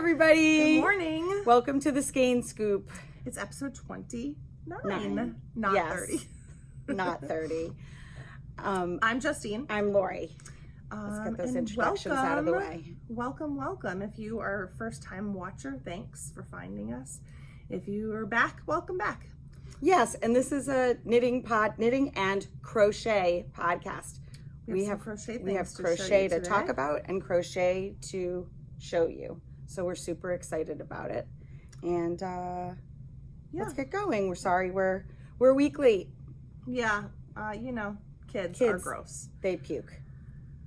everybody. Good morning. Welcome to the Skein Scoop. It's episode 29, not Yes. 30. Not 30. I'm Justine. I'm Lori. Let's get those introductions out of the way. Welcome. If you are a first-time watcher, thanks for finding us. If you are back, welcome back. Yes, and this is a knitting and crochet podcast. We have crochet to talk about and crochet to show you. So we're super excited about it. And let's get going. We're sorry we're a week late. Yeah, kids are gross. They puke.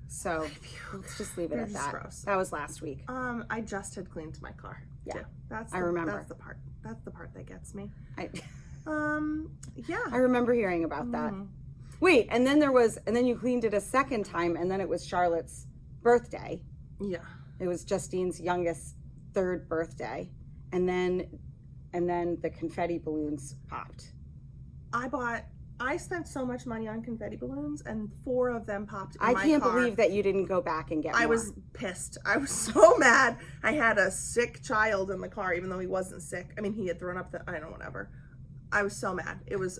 So let's just leave it at that. Gross. That was last week. I just had cleaned my car. Yeah, I remember. That's the part that gets me. Yeah. I remember hearing about that. Wait, and then you cleaned it a second time, and then it was Charlotte's birthday. Yeah. It was Justine's youngest third birthday, and then the confetti balloons popped. I spent so much money on confetti balloons, and 4 of them popped in my car. I can't believe that you didn't go back and get more. I was pissed. I was so mad. I had a sick child in the car, even though he wasn't sick. I mean, he had thrown up whatever. I was so mad. It was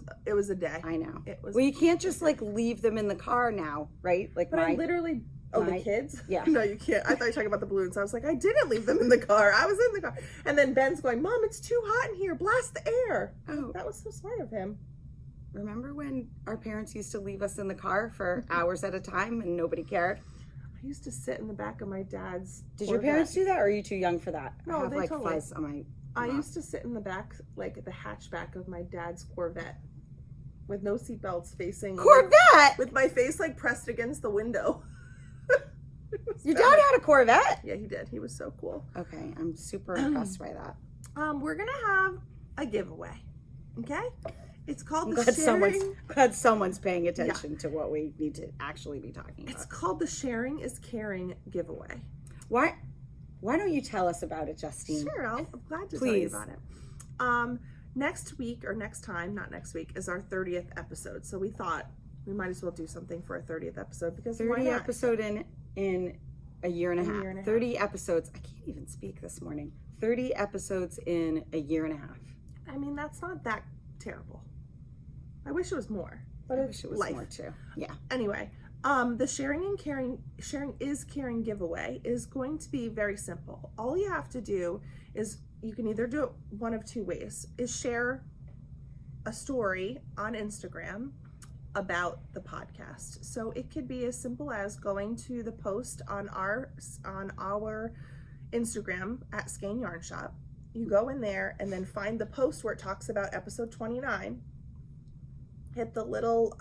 a day. I know. It was. Well, you can't just leave them in the car now, right? I literally. Oh, the kids? Yeah. No, you can't. I thought you were talking about the balloons. I was like, I didn't leave them in the car. I was in the car. And then Ben's going, Mom, it's too hot in here. Blast the air. Oh, that was so smart of him. Remember when our parents used to leave us in the car for hours at a time and nobody cared? I used to sit in the back of my dad's Did your parents do that, or are you too young for that? No, I have they totally. fuzz on my I used to sit in the back, the hatchback of my dad's Corvette with no seatbelts facing... Corvette? With my face, pressed against the window. Your dad had a Corvette? Yeah, he did. He was so cool. Okay, I'm super impressed by that. We're going to have a giveaway, okay? It's called glad someone's paying attention to what we need to actually be talking about. It's called the Sharing is Caring giveaway. Why don't you tell us about it, Justine? Sure, I'm glad to tell you about it. Next week, or next time, not next week, is our 30th episode. So we thought we might as well do something for our 30th episode, because 30 episode in a year and a half. 30 episodes. I can't even speak this morning. 30 episodes in a year and a half. I mean, that's not that terrible. I wish it was more, but I wish it was more too. Yeah. Anyway, the Sharing is Caring giveaway is going to be very simple. All you have to do is, you can either do it one of 2 ways, is share a story on Instagram about the podcast. So it could be as simple as going to the post on our Instagram at skeinyarnshop. You go in there and then find the post where it talks about episode 29. Hit the little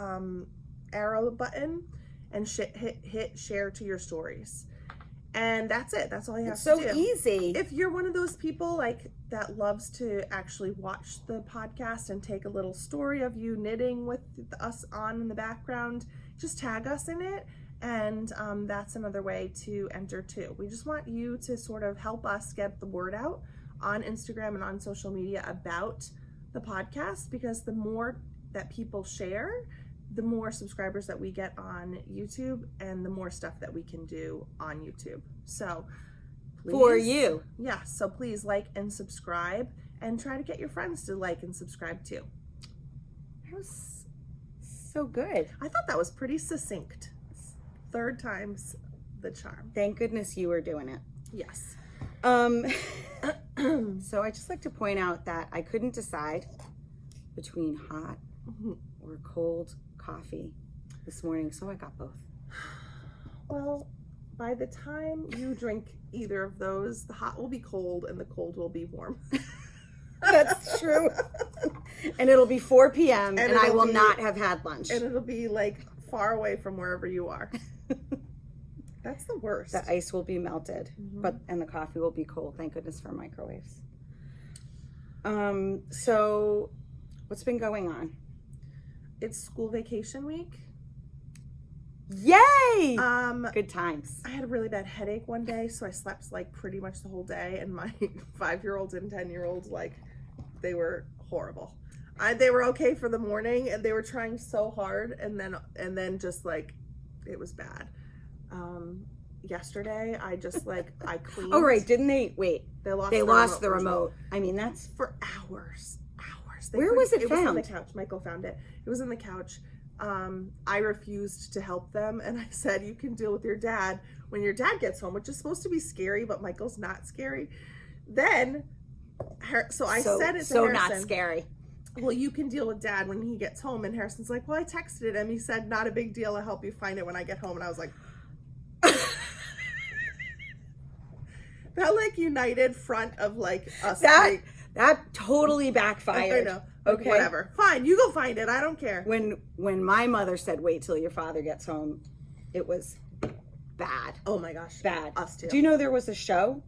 arrow button and hit share to your stories. And that's it. That's all you have to do. It's so easy. If you're one of those people that loves to actually watch the podcast and take a little story of you knitting with us on in the background, just tag us in it. And that's another way to enter too. We just want you to sort of help us get the word out on Instagram and on social media about the podcast, because the more that people share, the more subscribers that we get on YouTube and the more stuff that we can do on YouTube. So please, for you. Yeah, so please like and subscribe, and try to get your friends to like and subscribe too. That was so good. I thought that was pretty succinct. 3rd time's the charm. Thank goodness you were doing it. Yes. So I just like to point out that I couldn't decide between hot or cold coffee this morning, so I got both. Well, by the time you drink either of those, the hot will be cold and the cold will be warm. That's true. And it'll be 4 p.m. and I will not have had lunch. And it'll be far away from wherever you are. That's the worst. The ice will be melted, and the coffee will be cold. Thank goodness for microwaves. So what's been going on? It's school vacation week. Yay! Good times. I had a really bad headache one day, so I slept pretty much the whole day, and my 5-year-olds and 10-year-olds, they were horrible. They were okay for the morning, and they were trying so hard, and then just it was bad. yesterday, I just like, I cleaned. Oh, right. Didn't they? Wait. They lost the remote. I mean, that's... For hours. Where was it found? It was on the couch. Michael found it. It was in the couch. I refused to help them, and I said, you can deal with your dad when your dad gets home, which is supposed to be scary, but Michael's not scary. Then, so I said it to so Harrison. Not scary. Well, you can deal with dad when he gets home. And Harrison's like, well, I texted him. He said, not a big deal. I'll help you find it when I get home. And I was like, that like united front of like us. That totally backfired. I know. Okay. Whatever. Fine. You go find it. I don't care. When my mother said, wait till your father gets home, it was bad. Oh my gosh. Bad. Us too. Do you know there was a show?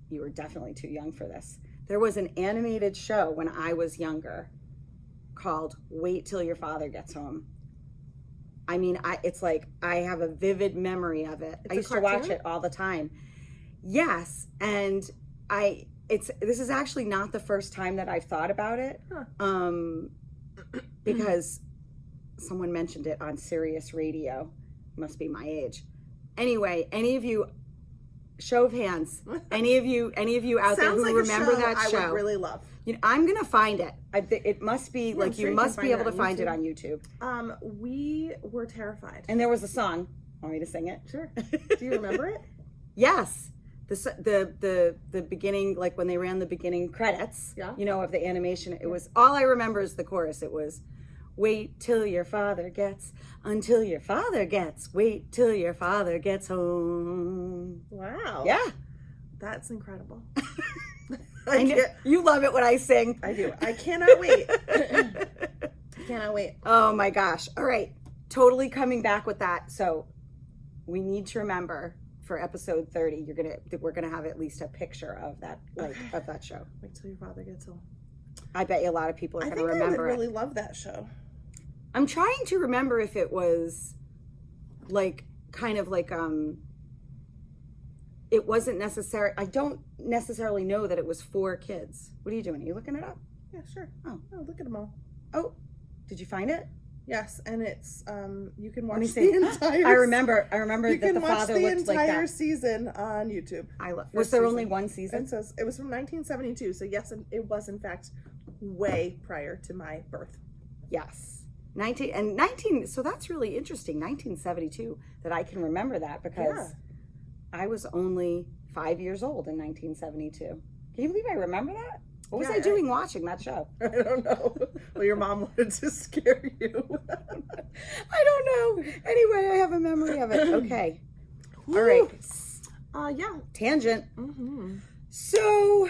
You were definitely too young for this. There was an animated show when I was younger called Wait Till Your Father Gets Home. I mean, it's like I have a vivid memory of it. I used to watch it all the time. Yes, and this is actually not the first time that I've thought about it. Huh. Because someone mentioned it on Sirius Radio. Must be my age. Anyway, any of you, show of hands, any of you out there who remember that show, I would really love. You know, I'm gonna find it. It must be like you must be able to find it on YouTube. We were terrified, and there was a song. Want me to sing it? Sure. Do you remember it? Yes. The beginning, like when they ran the beginning credits. Yeah. You know, of the animation. It was all I remember is the chorus. It was, wait till your father gets, until your father gets, wait till your father gets home. Wow. Yeah. That's incredible. You love it when I sing. I do. I cannot wait. Cannot wait. Oh my gosh. All right. Totally coming back with that. So we need to remember for episode 30, we're gonna have at least a picture of that, of that show. Wait till your father gets home. I bet you a lot of people are gonna remember it. I would really love that show. I'm trying to remember if it was like kind of like it wasn't necessary. I don't necessarily know that it was for kids. What are you doing? Are you looking it up? Yeah, sure. Oh, look at them all. Oh, did you find it? Yes, and it's you can watch the entire. I remember that the father looked like that. You can watch the entire season on YouTube. Was there only one season? It says it was from 1972. So yes, it was in fact way prior to my birth. Yes. 19. So that's really interesting. 1972. That I can remember that because I was only 5 years old in 1972. Can you believe I remember that? What was I doing watching that show? I don't know. Well, your mom wanted to scare you. I don't know. Anyway, I have a memory of it. Okay. All right. Yeah. Tangent. Mm-hmm. So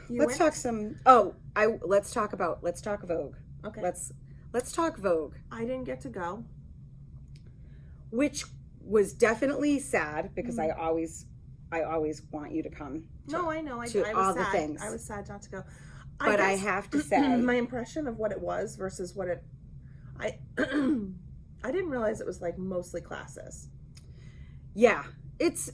let's talk some. Let's talk Vogue. Okay. Let's talk Vogue. I didn't get to go, which was definitely sad because I always want you to come. No, I know. I was all sad. The things. I was sad not to go. But I have to say, my impression of what it was versus what it, I didn't realize it was like mostly classes. Yeah, it's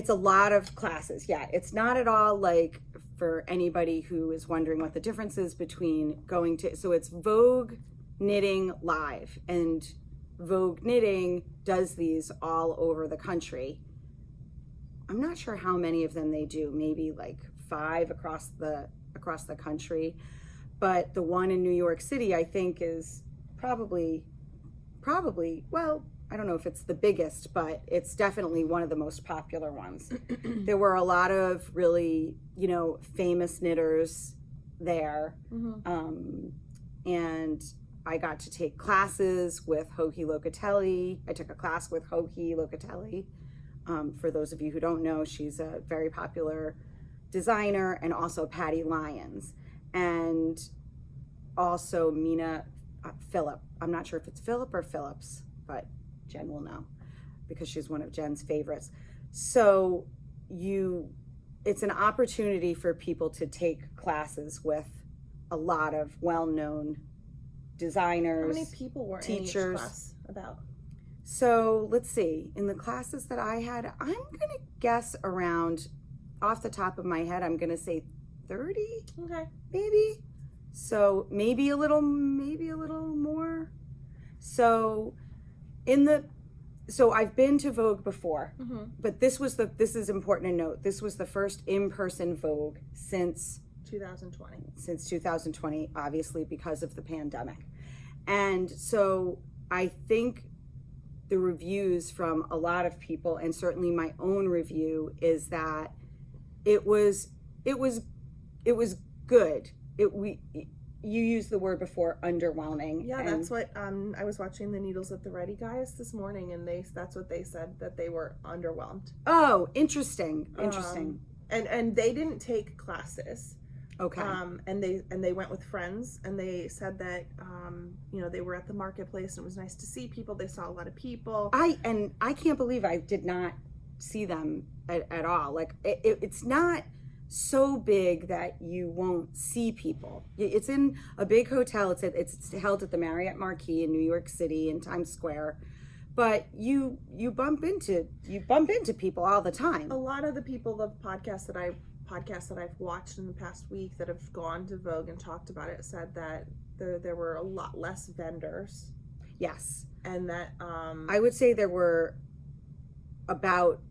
a lot of classes. Yeah, it's not at all like for anybody who is wondering what the difference is between going to. So it's Vogue Knitting Live, and Vogue Knitting does these all over the country. I'm not sure how many of them they do, maybe like 5 across the country, but the one in New York City I think is probably well, I don't know if it's the biggest, but it's definitely one of the most popular ones. There were a lot of really, famous knitters there. Mm-hmm. And I got to take classes with Hohi Locatelli. I took a class with Hohi Locatelli. For those of you who don't know, she's a very popular designer, and also Patty Lyons, and also Mina Phillip. I'm not sure if it's Phillip or Phillips, but Jen will know because she's one of Jen's favorites. So it's an opportunity for people to take classes with a lot of well-known designers. How many people were teachers in each class about? So let's see. In the classes that I had, I'm going to guess around, off the top of my head, I'm going to say 30. Okay. Maybe. So maybe a little more. So in the so I've been to Vogue before, Mm-hmm. but this is important to note. This was the first in-person Vogue since 2020, obviously because of the pandemic. And so I think the reviews from a lot of people, and certainly my own review, is that it was good. You used the word before, underwhelming. Yeah, that's what I was watching the Needles at the Ready guys this morning, and that's what they said, that they were underwhelmed. Oh, interesting. And they didn't take classes. Okay. And they went with friends, and they said that they were at the marketplace, and it was nice to see people. They saw a lot of people. I can't believe I did not see them at all. Like it's not so big that you won't see people. It's in a big hotel. It's held at the Marriott Marquis in New York City in Times Square. But you bump into people all the time. A lot of the people, the podcasts that I've watched in the past week that have gone to Vogue and talked about it, said that there were a lot less vendors. Yes. And that I would say there were about,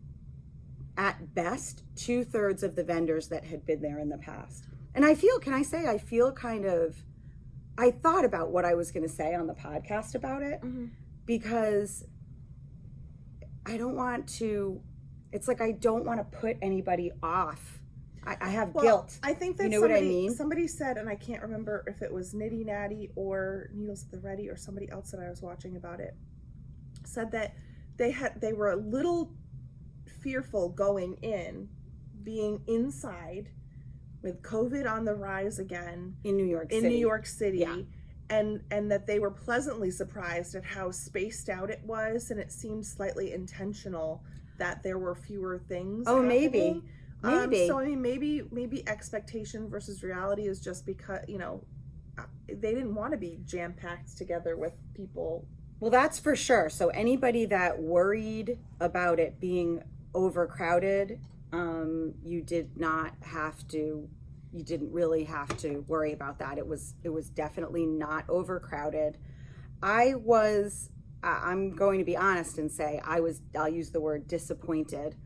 at best, 2/3 of the vendors that had been there in the past. And I feel I thought about what I was going to say on the podcast about it, mm-hmm. because I don't want to put anybody off. I have guilt. I think that you know what I mean? Somebody said, and I can't remember if it was Nitty Natty or Needles at the Ready or somebody else that I was watching about it, said that they were a little fearful going in, being inside with COVID on the rise again in New York City. Yeah. And that they were pleasantly surprised at how spaced out it was, and it seemed slightly intentional that there were fewer things happening. Maybe. So I mean, maybe expectation versus reality is just because they didn't want to be jam-packed together with people. Well, that's for sure. So anybody that worried about it being overcrowded, you didn't really have to worry about that. It was definitely not overcrowded. I'm going to be honest and say I'll use the word disappointed.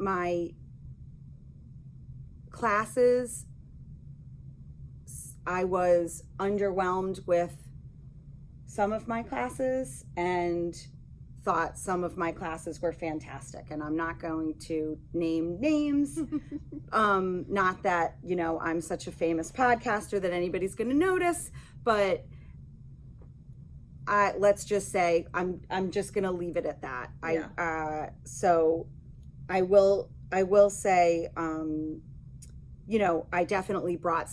My classes, I was underwhelmed with some of my classes and thought some of my classes were fantastic. And I'm not going to name names. Not that, I'm such a famous podcaster that anybody's going to notice, but let's just say I'm just going to leave it at that. Yeah. So I will say, I definitely brought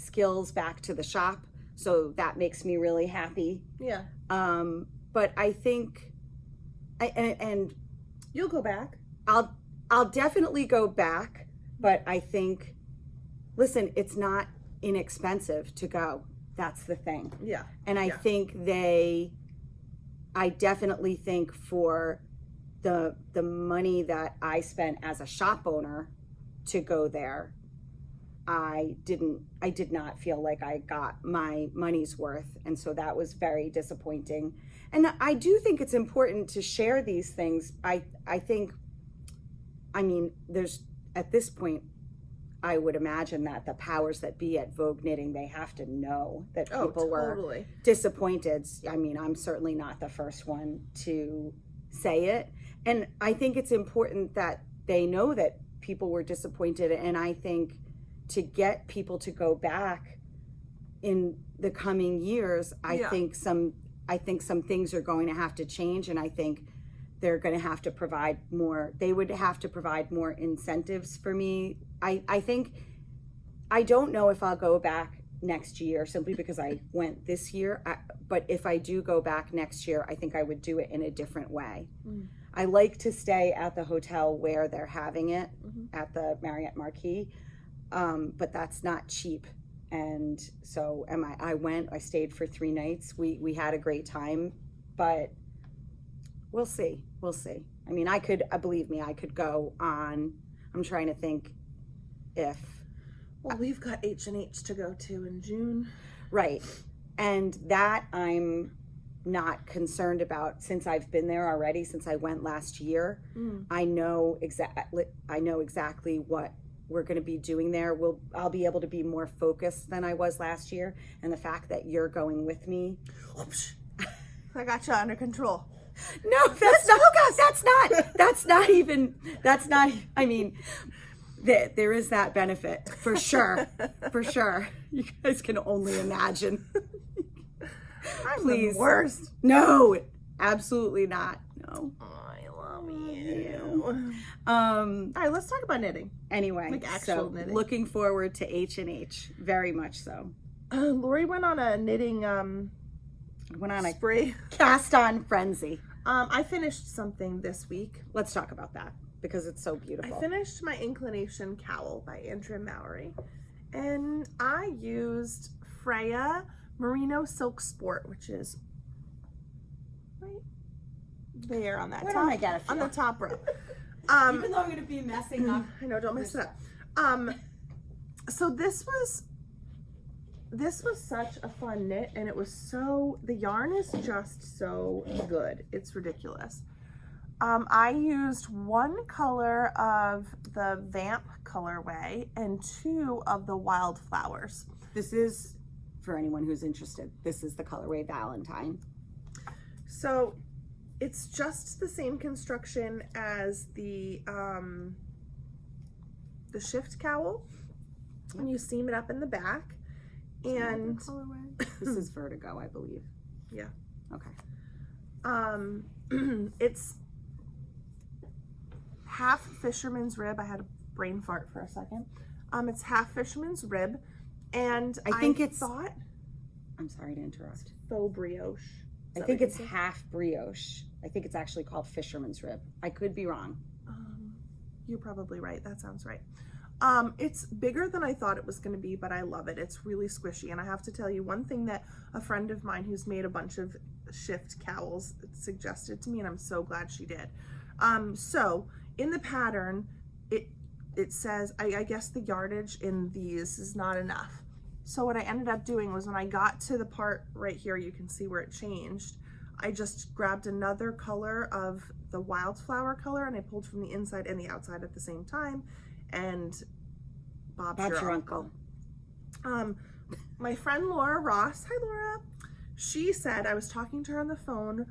skills back to the shop, so that makes me really happy. Yeah. But I think, and you'll go back. I'll definitely go back, but I think, listen, it's not inexpensive to go. That's the thing. Yeah. And I think I definitely think for the money that I spent as a shop owner to go there, I did not feel like I got my money's worth, and so that was very disappointing. And I do think it's important to share these things. I mean, there's, at this point, I would imagine that the powers that be at Vogue Knitting, they have to know that people were disappointed. I mean, I'm certainly not the first one to say it. And I think it's important that they know that people were disappointed. And I think to get people to go back in the coming years, I think some things are going to have to change. And I think they're going to have to provide more. They would have to provide more incentives for me. I think, I don't know if I'll go back next year simply because I went this year. But if I do go back next year, I think I would do it in a different way. I like to stay at the hotel where they're having it, at the Marriott Marquis, but that's not cheap. And so I stayed for 3 nights. We had a great time, but we'll see. I mean, believe me, I could go on. I'm trying to think if. Well, we've got H&H to go to in June. Right. And that I'm not concerned about, since I've been there already, since I went last year. I know exactly what we're going to be doing there. I'll be able to be more focused than I was last year, and the fact that you're going with me. I got you under control. No, that's not even, I mean, there is that benefit for sure. For sure. You guys can only imagine. I'm Please. the worst. No, absolutely not. No. I love you. All right, let's talk about knitting. Anyway, Like actual knitting. Looking forward to H&H, very much so. Lori went on a knitting Went on a spree. cast on frenzy. I finished something this week. Let's talk about that because it's so beautiful. I finished my Inclination Cowl by Andrea Mowry, and I used Freya Merino Silk Sport, which is right there on that Where top, don't I get it on from? the top row. Even though I'm going to be messing up. I know, don't mess it up. So this was such a fun knit, and it was the yarn is just so good. It's ridiculous. I used one color of the Vamp colorway and 2 of the Wildflowers. This is, for anyone who's interested, this is the colorway Valentine. So it's just the same construction as the shift cowl, and you seam it up in the back. And This is Vertigo, I believe. yeah, Okay. it's half fisherman's rib. I had a brain fart for a second. It's half fisherman's rib, and I think it's thought I'm sorry to interrupt. faux brioche. I think it's half brioche. I think it's actually called fisherman's rib. I could be wrong. You're probably right. That sounds right. It's bigger than I thought it was going to be, but I love it. It's really squishy. And I have to tell you one thing that a friend of mine who's made a bunch of shift cowls suggested to me, and I'm so glad she did. So in the pattern, it says, I guess the yardage in these is not enough. So what I ended up doing was when I got to the part right here, you can see where it changed. I just grabbed another color of the Wildflower color, and I pulled from the inside and the outside at the same time. And Bob's your uncle. My friend Laura Ross, hi Laura, she said, I was talking to her on the phone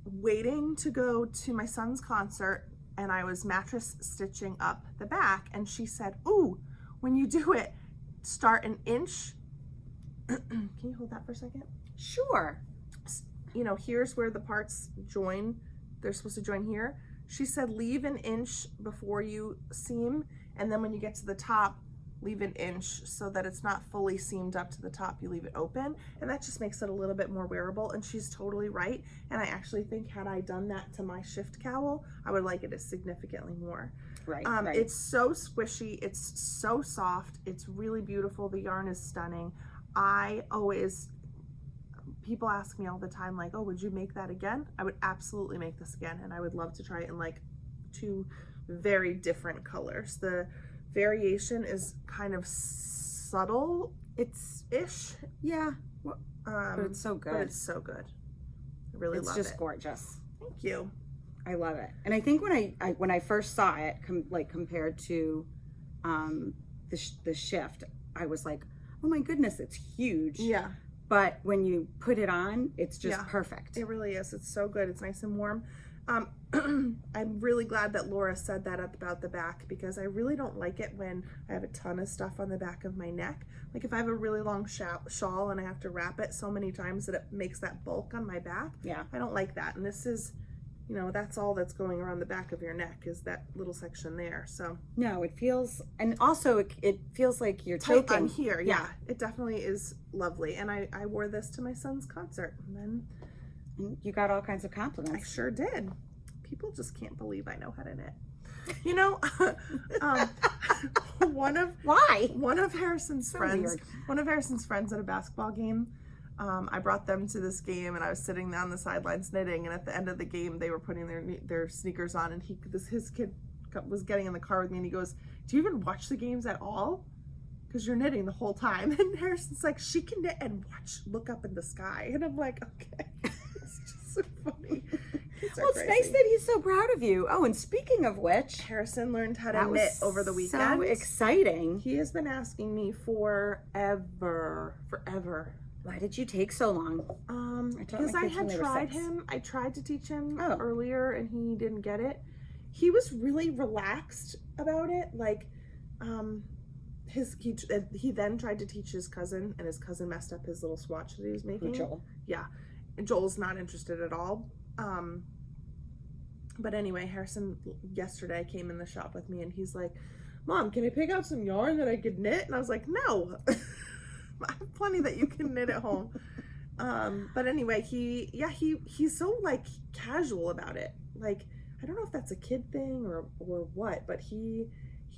waiting to go to my son's concert, and I was mattress stitching up the back, and she said, ooh, when you do it, start an inch. Can you hold that for a second? Sure. You know, here's where the parts join. They're supposed to join here. She said leave an inch before you seam, and then when you get to the top, leave an inch so that it's not fully seamed up to the top. You leave it open, and that just makes it a little bit more wearable, and she's totally right. And I actually think had I done that to my shift cowl, I would like it significantly more. Right, right. It's so squishy. It's so soft. It's really beautiful. The yarn is stunning. People ask me all the time, like, oh, would you make that again? I would absolutely make this again, and I would love to try it in like 2 very different colors. The variation is kind of subtle. It's-ish. Yeah. But it's so good. But it's so good. I really love it. It's just gorgeous. Thank you. I love it. And I think when I first saw it, compared to the shift, I was like, oh my goodness, it's huge. Yeah. But when you put it on, it's just perfect. It really is. It's so good. It's nice and warm. I'm really glad that Laura said that about the back, because I really don't like it when I have a ton of stuff on the back of my neck. Like if I have a really long shawl and I have to wrap it so many times that it makes that bulk on my back. Yeah. I don't like that. And this is, you know, that's all that's going around the back of your neck is that little section there. So no, it feels, and also it feels like you're tight choking. on here. Yeah. It definitely is lovely. And I wore this to my son's concert, and then you got all kinds of compliments. I sure did. People just can't believe I know how to knit. You know, one of Harrison's friends at a basketball game, I brought them to this game, and I was sitting on the sidelines knitting, and at the end of the game they were putting their sneakers on, and his kid was getting in the car with me, and he goes, do you even watch the games at all? Because you're knitting the whole time. And Harrison's like, she can knit and look up in the sky. And I'm like, okay. So funny. Well, it's nice that he's so proud of you. Oh, and speaking of which, Harrison learned how to knit over the weekend. So exciting. He has been asking me forever. Why did you take so long? Because I had tried him. I tried to teach him earlier and he didn't get it. He was really relaxed about it. Like, he then tried to teach his cousin, and his cousin messed up his little swatch that he was making. Joel. Yeah. And Joel's not interested at all. But anyway, Harrison yesterday came in the shop with me and he's like, Mom, can I pick out some yarn that I could knit? And I was like, no. I have plenty that you can knit at home. But anyway, he's so like casual about it. Like, I don't know if that's a kid thing or what, but he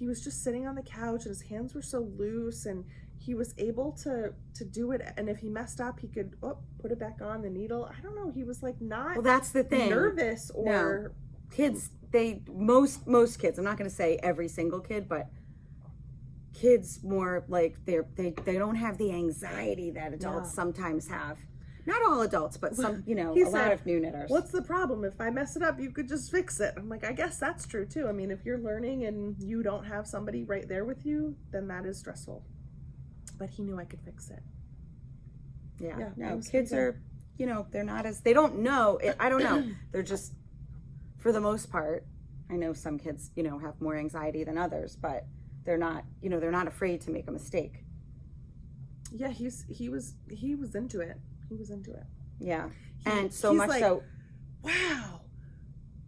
was just sitting on the couch and his hands were so loose and he was able to do it. And if he messed up, he could put it back on the needle. I don't know. He was like not. Well, that's the thing. Nervous or no. Kids. Most kids. I'm not going to say every single kid, but kids more like they don't have the anxiety that adults sometimes have. Not all adults, but some, a lot of new knitters. What's the problem? If I mess it up, you could just fix it. I'm like, I guess that's true too. I mean, if you're learning and you don't have somebody right there with you, then that is stressful. But he knew I could fix it. Yeah. No, kids are, they're not as, they don't know. I don't know. They're just, for the most part, I know some kids, have more anxiety than others, but they're not, they're not afraid to make a mistake. Yeah, he was into it. He was into it. Yeah. And so much like, so. Wow.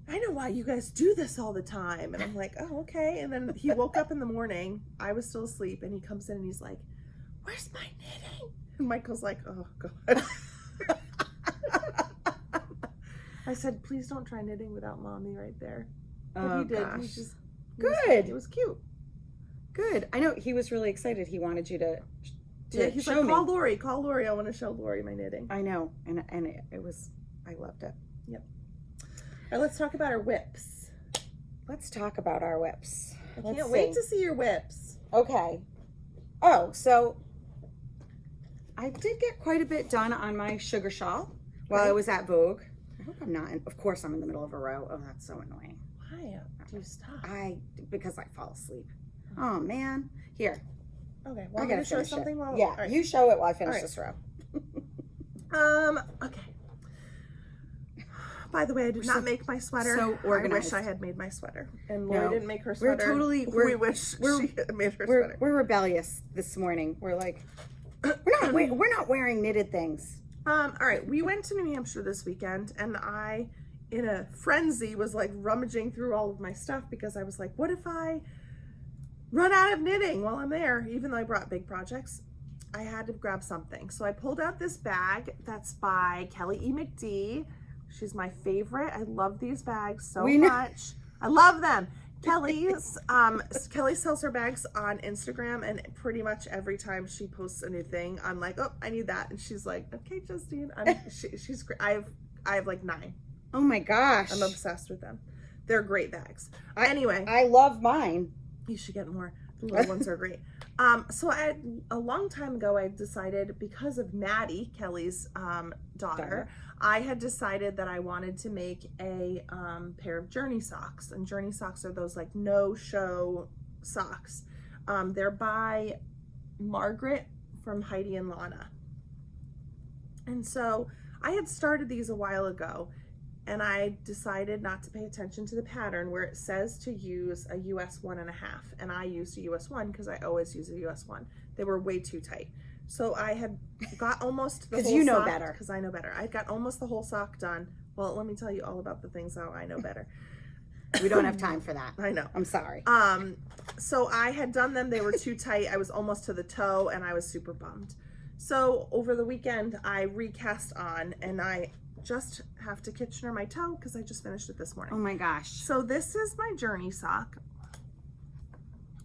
I know why you guys do this all the time. And I'm like, oh, okay. And then he woke up in the morning. I was still asleep. And he comes in and he's like, where's my knitting? And Michael's like, oh, God. I said, please don't try knitting without Mommy right there. But he did. Gosh. Good. It was cute. Good. I know he was really excited. He wanted you to he's like, call Lori. I want to show Lori my knitting. I know. And it was, I loved it. Yep. All right, let's talk about our whips. Let's talk about our whips. I can't wait to see your whips. Okay. Oh, so I did get quite a bit done on my sugar shawl while I was at Vogue. I hope I'm not. Of course, I'm in the middle of a row. Oh, that's so annoying. Why do you stop? Because I fall asleep. Oh, man. Here. Okay, well, I'm going to show something while... Yeah, right. You show it while I finish this row. Okay. By the way, I did not make my sweater. So organized. I wish I had made my sweater. And Lori didn't make her sweater. We wish she had made her sweater. We're rebellious this morning. We're like, we're not wearing knitted things. All right, we went to New Hampshire this weekend, and I, in a frenzy, was like rummaging through all of my stuff because I was like, what if I run out of knitting while I'm there? Even though I brought big projects, I had to grab something. So I pulled out this bag that's by Kelly E MCD. She's my favorite. I love these bags so much. I love them. Kelly sells her bags on Instagram, and pretty much every time she posts a new thing, I'm like, oh, I need that. And she's like, okay, Justine. She's great. I have like 9. Oh my gosh. I'm obsessed with them. They're great bags. Anyway. I love mine. You should get more. The little ones are great. So a long time ago, I decided, because of Maddie, Kelly's daughter, I had decided that I wanted to make a pair of journey socks. And journey socks are those like no-show socks. They're by Margaret from Heidi and Lana. And so I had started these a while ago, and I decided not to pay attention to the pattern where it says to use a US 1.5, and I used a US 1 because I always use a US 1. They were way too tight. So I had got almost the whole sock. Because you know better. Because I know better. I got almost the whole sock done. Well, let me tell you all about the things how I know better. We don't have time for that. I know. I'm sorry. So I had done them. They were too tight. I was almost to the toe, and I was super bummed. So over the weekend, I recast on, and I just have to Kitchener my toe because I just finished it this morning. Oh my gosh. So this is my journey sock.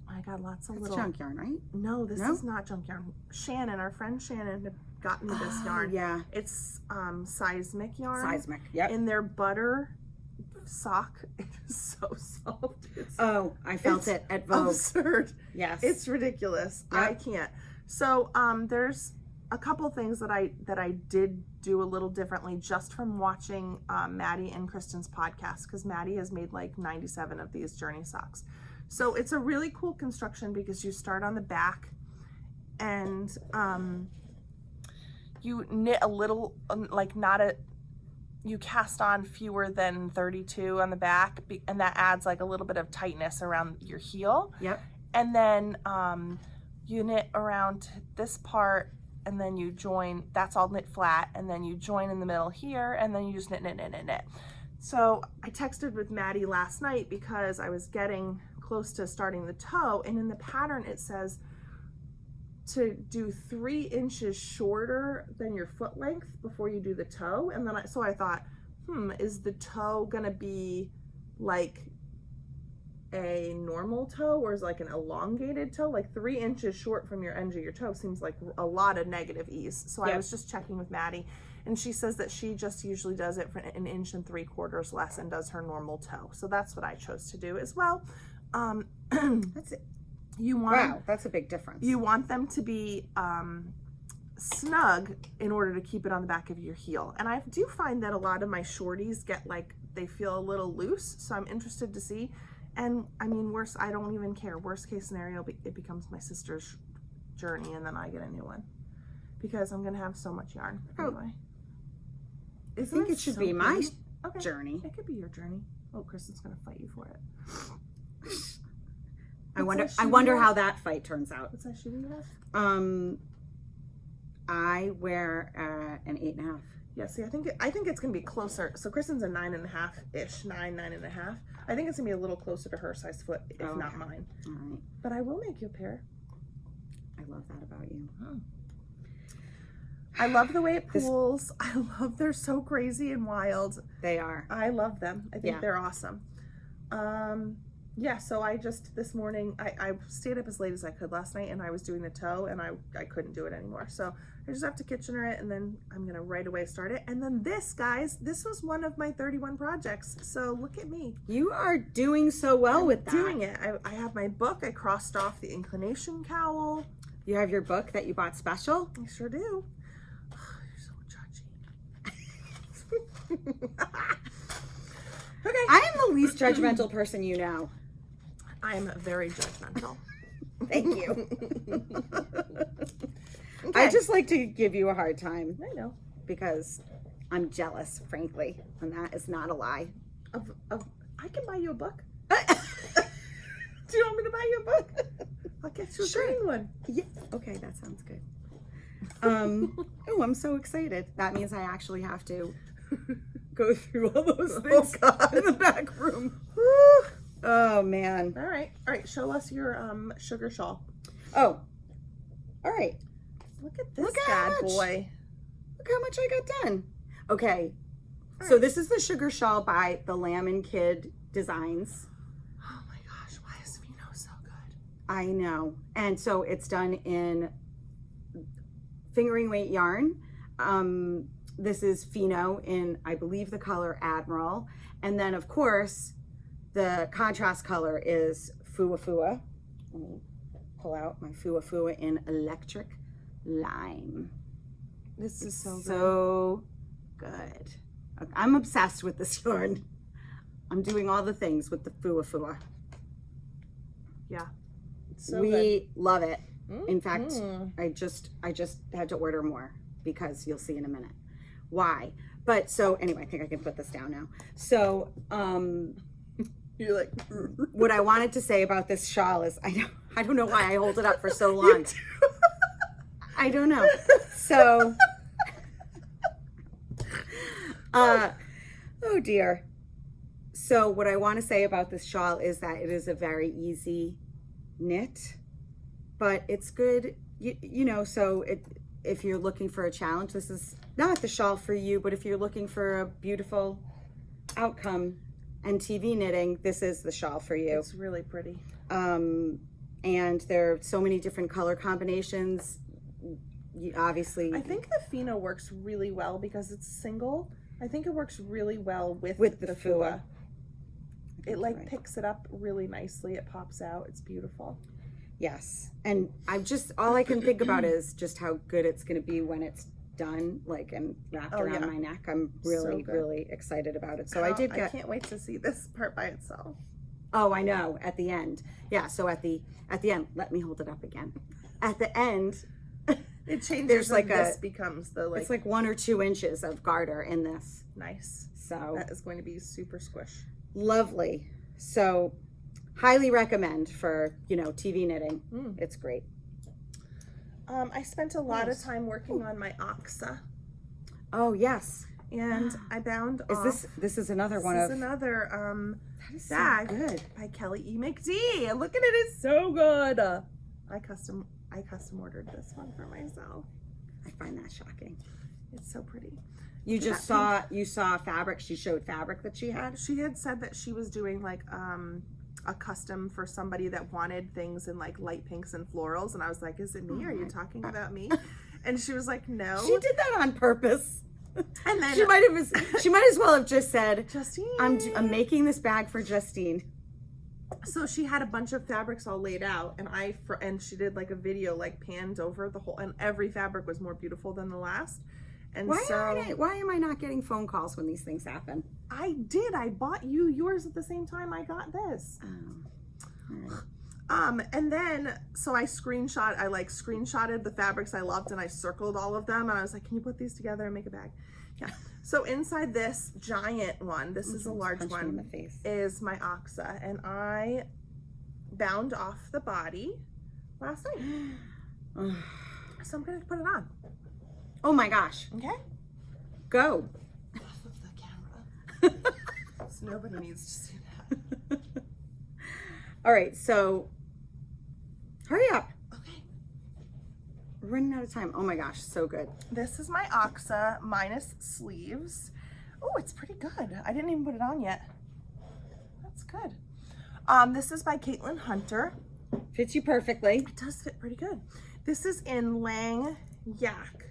I got lots of little junk yarn, right? No, this is not junk yarn. Shannon, our friend Shannon, had gotten me this yarn. Yeah. It's Seismic yarn. Seismic, yep. In their butter sock. It is so soft. I felt it at Vogue. Absurd. Yes. It's ridiculous. Yep. I can't. So there's a couple things that I did do a little differently just from watching Maddie and Kristen's podcast, because Maddie has made like 97 of these journey socks. So it's a really cool construction because you start on the back and you knit a little, you cast on fewer than 32 on the back, and that adds like a little bit of tightness around your heel. Yep. And then you knit around this part, and then you join, that's all knit flat, and then you join in the middle here, and then you just knit, knit, knit, knit, knit. So I texted with Maddie last night because I was getting close to starting the toe, and in the pattern it says to do 3 inches shorter than your foot length before you do the toe. And then so I thought, is the toe gonna be like a normal toe, or is like an elongated toe? Like 3 inches short from your end of your toe seems like a lot of negative ease. So I was just checking with Maddie, and she says that she just usually does it for 1 3/4 inches less and does her normal toe. So that's what I chose to do as well. That's it. Wow, that's a big difference. You want them to be snug in order to keep it on the back of your heel. And I do find that a lot of my shorties get like, they feel a little loose. So I'm interested to see. And I mean, I don't even care. Worst case scenario, it becomes my sister's journey, and then I get a new one because I'm gonna have so much yarn anyway. I think it should be my journey. It could be your journey. Oh, Kristen's gonna fight you for it. I wonder how that fight turns out. What's that shoe you have? I wear an 8.5. Yeah, see, I think it's gonna be closer. So Kristen's a 9.5-ish, 9.5. I think it's gonna be a little closer to her size foot, if not mine. All right. But I will make you a pair. I love that about you. Oh. I love the way it pulls. I love they're so crazy and wild. They are. I love them. I think they're awesome. Yeah, so I just, this morning, I stayed up as late as I could last night, and I was doing the toe, and I couldn't do it anymore. So I just have to Kitchener it, and then I'm going to right away start it. And then this, guys, this was one of my 31 projects. So look at me. You are doing so well with that. Doing it. I have my book. I crossed off the inclination cowl. You have your book that you bought special? I sure do. Oh, you're so judgy. Okay. I am the least judgmental person you know. I am very judgmental. Thank you. Okay. I just like to give you a hard time. I know. Because I'm jealous, frankly. And that is not a lie. I can buy you a book. Do you want me to buy you a book? I'll get you a green one. Yeah. Okay, that sounds good. Oh, I'm so excited. That means I actually have to go through all those things in the back room. Oh man. All right. Show us your sugar shawl. Oh. All right. Look at this bad boy. Look how much I got done. Okay. So this is the sugar shawl by the Lamb & Kid Designs. Oh my gosh, why is Fino so good? I know. And so it's done in fingering weight yarn. This is Fino in, I believe, the color Admiral. And then of course, the contrast color is Fuwa. Let me pull out my Fuwa in Electric Lime. This is so good. I'm obsessed with this yarn. I'm doing all the things with the Fuwa. Yeah. We love it. In fact, I just had to order more because you'll see in a minute why. But so anyway, I think I can put this down now. So you're like, what I wanted to say about this shawl is I don't know why I hold it up for so long. I don't know. So oh dear. So what I want to say about this shawl is that it is a very easy knit, but it's good, you know, so if you're looking for a challenge, this is not the shawl for you, but if you're looking for a beautiful outcome and TV knitting, this is the shawl for you. It's really pretty. And there are so many different color combinations. Obviously, I think the Fino works really well because it's single. I think it works really well with the Fuwa. It like picks it up really nicely. It pops out. It's beautiful. Yes. And all I can think about is just how good it's going to be when it's done, like, and wrapped around my neck. I'm really, really excited about it. So I can't wait to see this part by itself. Oh, I know. At the end. Yeah. So at the end, let me hold it up again. At the end, it changes. There's like this becomes the it's like 1 or 2 inches of garter in this. Nice. So that is going to be super squish. Lovely. So highly recommend for, TV knitting. It's great. I spent a lot of time working on my oxa. Oh, yes. And I bound off. This is another one of. This is another that is bag so good. by Kelly E MCD. Look at it, it's so good. I custom ordered this one for myself. I find that shocking. It's so pretty. You saw fabric. She showed fabric that she had. She had said that she was doing like a custom for somebody that wanted things in like light pinks and florals, and I was like, is it me? Are you talking about me? And she was like, no. She did that on purpose. And then she might as well have just said, Justine, I'm making this bag for Justine. So she had a bunch of fabrics all laid out, and she did like a video, like panned over the whole, and every fabric was more beautiful than the last. And why am I not getting phone calls when these things happen? I did. I bought you yours at the same time I got this. Oh, all right. And then so I screenshotted the fabrics I loved, and I circled all of them, and I was like, can you put these together and make a bag? Yeah. So inside this giant one, this is a large one, in the face. Is my oxa, and I bound off the body last night. So I'm gonna put it on. Oh my gosh. Okay. Go. Off of the camera. So nobody needs to see that. All right, so hurry up. Okay. We're running out of time. Oh my gosh, so good. This is my oxa minus sleeves. Oh, it's pretty good. I didn't even put it on yet. That's good. This is by Caitlin Hunter. Fits you perfectly. It does fit pretty good. This is in Lang Yak,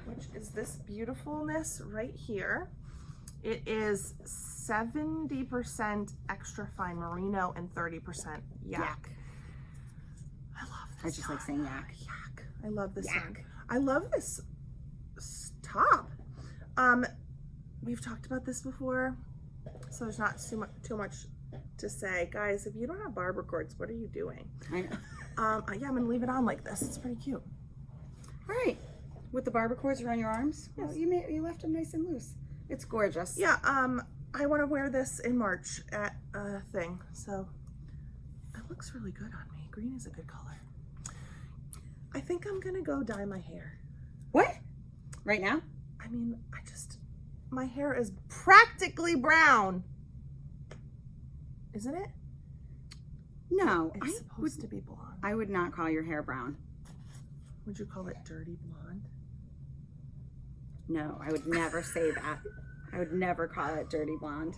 which is this beautifulness right here. It is 70% extra fine merino and 30% yak. I love this. I just like saying yak. Yak. I love this Yak. one. I love this top. We've talked about this before, so there's not too much to say. Guys, if you don't have barber cords, what are you doing? I know. Yeah, I'm gonna leave it on like this. It's pretty cute. All right. With the barber cords around your arms? Yes. Well, you left them nice and loose. It's gorgeous. Yeah, I want to wear this in March at a thing, so it looks really good on me. Green is a good color. I think I'm gonna go dye my hair. What? Right now? I mean, my hair is practically brown. Isn't it? No. It's supposed to be blonde. I would not call your hair brown. Would you call it dirty blonde? No, I would never say that. I would never call it dirty blonde.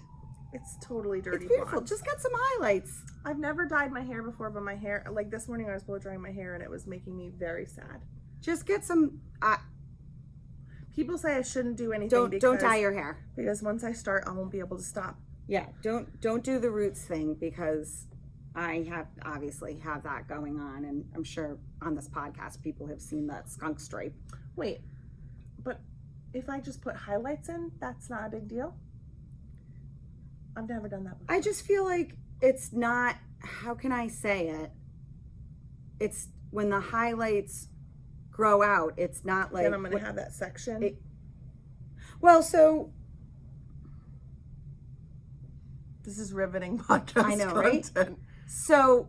It's totally dirty It's beautiful. blonde. Just get some highlights. I've never dyed my hair before, but my hair, like this morning I was blow drying my hair and it was making me very sad. Just get some. People say I shouldn't do anything. Don't dye your hair. Because once I start, I won't be able to stop. Yeah, don't do the roots thing, because I obviously have that going on, and I'm sure on this podcast people have seen that skunk stripe. Wait, but if I just put highlights in, that's not a big deal? I've never done that before. I just feel like it's not, how can I say it? It's when the highlights grow out, it's not like... Then I'm going to have that section? So... This is riveting podcast I know, content. right? So,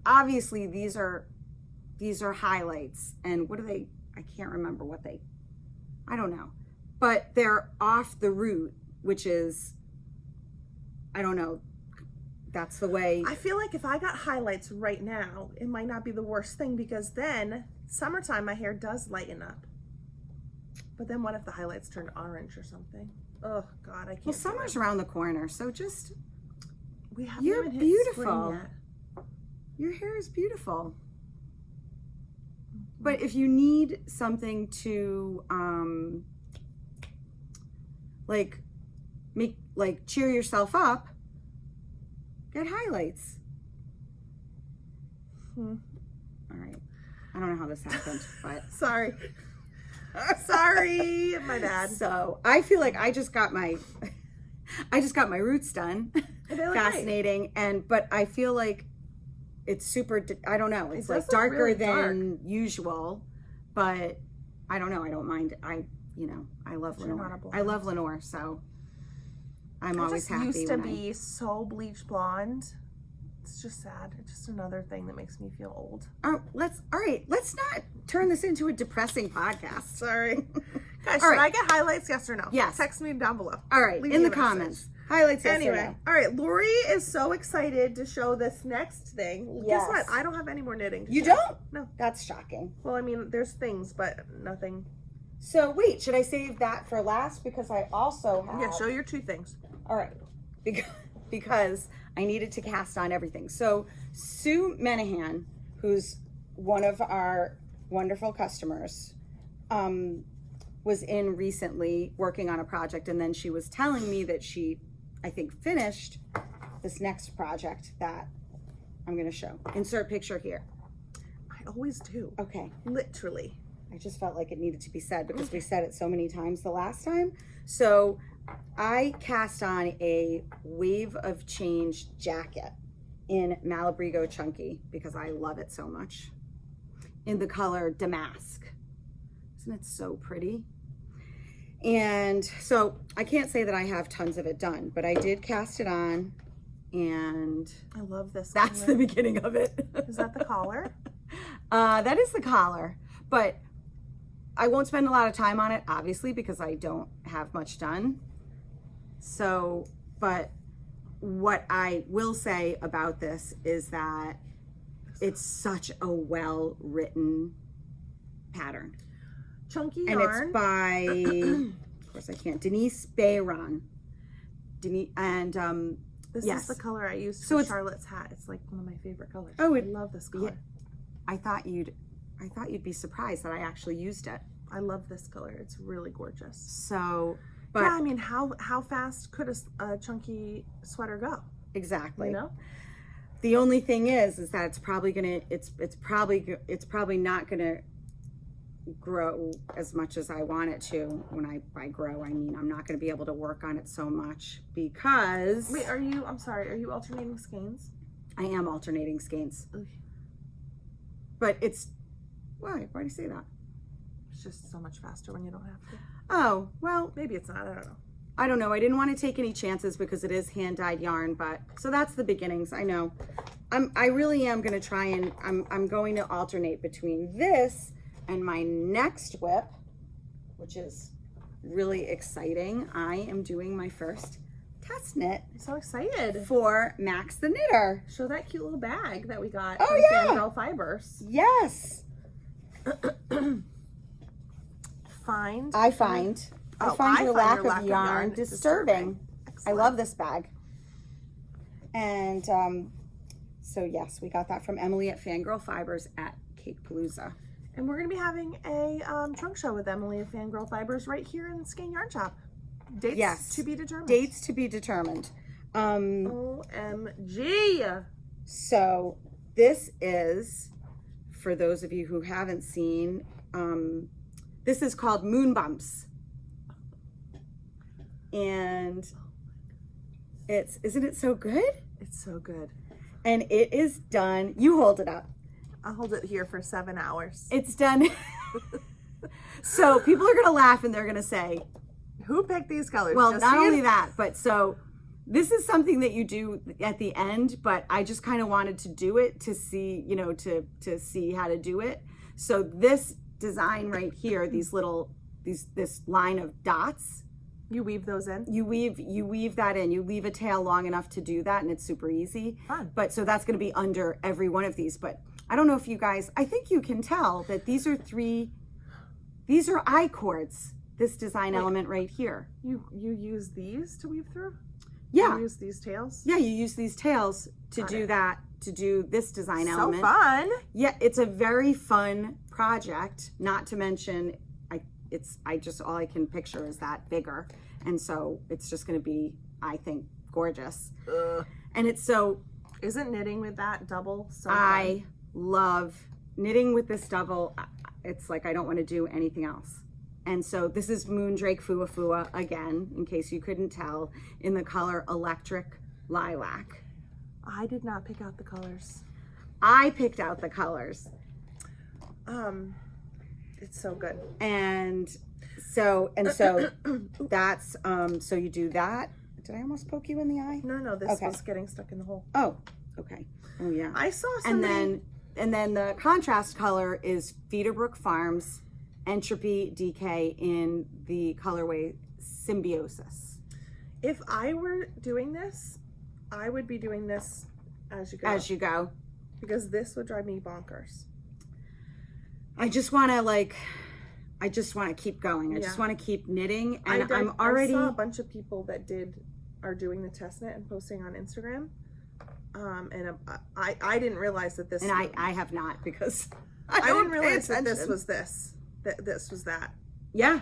obviously, these are highlights, and what are they? I can't remember what they. I don't know, but they're off the root, which is, I don't know. That's the way. I feel like if I got highlights right now, it might not be the worst thing, because then summertime my hair does lighten up. But then what if the highlights turn orange or something? Oh God, I can't. Well, summer's around the corner, so just. We haven't You're even hit beautiful. spring yet. Your hair is beautiful. But if you need something to cheer yourself up, get highlights. Hmm. All right. I don't know how this happened, but Sorry. Sorry, my bad. So I feel like I just got my roots done. They look Fascinating. But I feel like it's super, I don't know. It's like darker really than usual, but I don't know. I don't mind. I love Lenore. I love Lenore, so I'm always happy. I used to be so bleach blonde. It's just sad. It's just another thing that makes me feel old. Let's not turn this into a depressing podcast. Sorry. Guys, should I get highlights, yes or no? Yes. Text me down below. All right, in the comments. Highlights, yes or no. All right, Lori is so excited to show this next thing. Yes. Guess what? I don't have any more knitting. You don't? No. That's shocking. Well, I mean, there's things, but nothing. So wait, should I save that for last? Because I also have... Yeah, show your 2 things. All right. Because I needed to cast on everything. So Sue Menahan, who's one of our wonderful customers, was in recently working on a project, and then she was telling me that she, I think, finished this next project that I'm going to show. Insert picture here. I always do. Okay. Literally. I just felt like it needed to be said because we said it so many times the last time. So I cast on a Wave of Change jacket in Malabrigo Chunky because I love it so much, in the color Damask. Isn't it so pretty? And so I can't say that I have tons of it done, but I did cast it on, and I love this. That's the beginning of it. Is that the collar? That is the collar, but I won't spend a lot of time on it, obviously, because I don't have much done. So, but what I will say about this is that it's such a well-written pattern. Chunky and yarn. It's by, of course I can't, Denise Bayron. This yes. is the color I used for Charlotte's hat. It's like one of my favorite colors. Oh, I love this color. Yeah, I thought you'd be surprised that I actually used it. I love this color. It's really gorgeous. So, but yeah, I mean, how fast could a chunky sweater go? Exactly. You know? The only thing is that it's probably not gonna grow as much as I want it to. When by grow, I mean I'm not gonna be able to work on it so much because. Wait, I'm sorry, are you alternating skeins? I am alternating skeins. Okay. But it's, why do you say that? It's just so much faster when you don't have to. Oh, well. Maybe it's not, I don't know. I don't know. I didn't want to take any chances because it is hand-dyed yarn, but, so that's the beginnings, I know. I really am going to try and, I'm going to alternate between this and my next whip, which is really exciting. I am doing my first test knit. I'm so excited. For Max the Knitter. Show that cute little bag that we got. Oh, from yeah. Fangirl Fibers. Yes. I find your lack of yarn disturbing. I love this bag. And so yes, we got that from Emily at Fangirl Fibers at Cake Palooza. And we're going to be having a trunk show with Emily at Fangirl Fibers right here in the Skein Yarn Shop. Dates to be determined. Dates to be determined. OMG. So this is, for those of you who haven't seen, this is called Moonbumps. And isn't it so good? It's so good. And it is done. You hold it up. I'll hold it here for 7 hours. It's done. So people are going to laugh and they're going to say, who picked these colors? Well, Justine? not only that, but so this is something that you do at the end, but I just kind of wanted to do it to see, to see how to do it. So this design right here, this line of dots, you weave those in. You weave that in. You leave a tail long enough to do that, and it's super easy. Fun. But so that's going to be under every one of these. But I don't know if you guys, I think you can tell that these are I cords. This design element right here. You use these to weave through? Yeah. You use these tails? Yeah, you use these tails to do that, to do this design element. So fun. Yeah, it's a very fun project. Not to mention, all I can picture is that bigger. And so it's just going to be, I think, gorgeous. And it's so... Isn't knitting with that double so I love knitting with this double. It's like I don't want to do anything else. And so this is Moondrake Fuwa again, in case you couldn't tell, in the color Electric Lilac. I did not pick out the colors. I picked out the colors. It's so good. And so that's so you do that. Did I almost poke you in the eye? No, this was getting stuck in the hole. Oh, okay. Oh yeah. I saw somebody. And then the contrast color is Feederbrook Farms Entropy DK in the colorway Symbiosis. If I were doing this, I would be doing this as you go. As you go. Because this would drive me bonkers. I just want to keep going. I just want to keep knitting. And I saw a bunch of people that are doing the test knit and posting on Instagram. And I didn't realize that this. And I have not, because I didn't realize that this was this. That this was that. Yeah.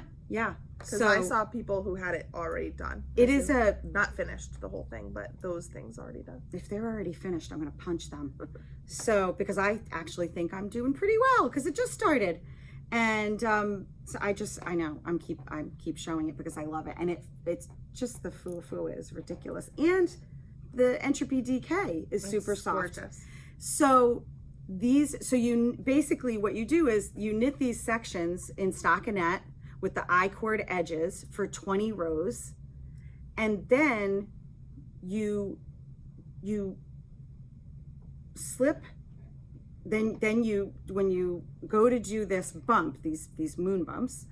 Because I saw people who had it already done. It is not finished the whole thing, but those things already done. If they're already finished, I'm going to punch them. So because I actually think I'm doing pretty well because it just started, and so I know I keep showing it because I love it, and it's just the Fuwa is ridiculous, and the Entropy DK is super soft. Gorgeous. So you basically what you do is you knit these sections in stockinette with the I-cord edges for 20 rows, and then you slip. Then you, when you go to do this bump, these moon bumps,